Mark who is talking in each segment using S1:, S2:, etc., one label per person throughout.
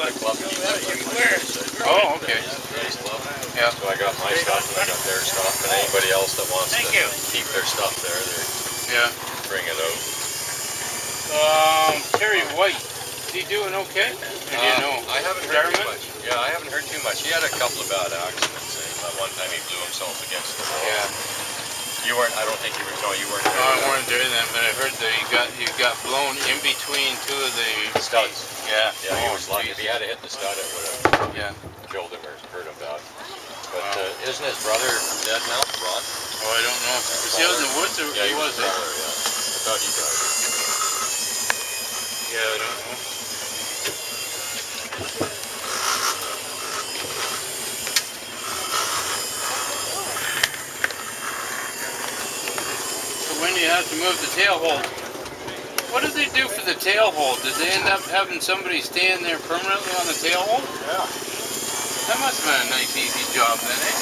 S1: the club keeps it.
S2: Oh, okay.
S1: Race club.
S2: Yeah.
S1: So I got my stuff and I got their stuff, and anybody else that wants to keep their stuff there, they
S2: Yeah.
S1: bring it out.
S2: Terry White, is he doing okay? Or do you know?
S1: I haven't heard too
S2: Retirement?
S1: much. Yeah, I haven't heard too much. He had a couple of bad accidents. One time he blew himself against the wall.
S2: Yeah.
S1: You weren't. I don't think you were. No, you weren't.
S2: No, I weren't doing that, but I heard that he got blown in between two of the
S1: Studs.
S2: Yeah.
S1: Yeah, he was lucky. If he had hit the stud, it would have killed him or hurt him bad. But isn't his brother dead now, Ron?
S2: Oh, I don't know. Was he out in the woods or
S1: Yeah,
S2: he was?
S1: Yeah. I thought he died.
S2: Yeah, I don't know. When you have to move the tail hold, what did they do for the tail hold? Did they end up having somebody stand there permanently on the tail hold?
S3: Yeah.
S2: That must have been a nice, easy job then, eh?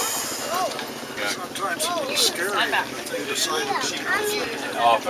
S2: Yeah.
S3: Sometimes it's a little scary, but they decided to do it.
S1: Oh,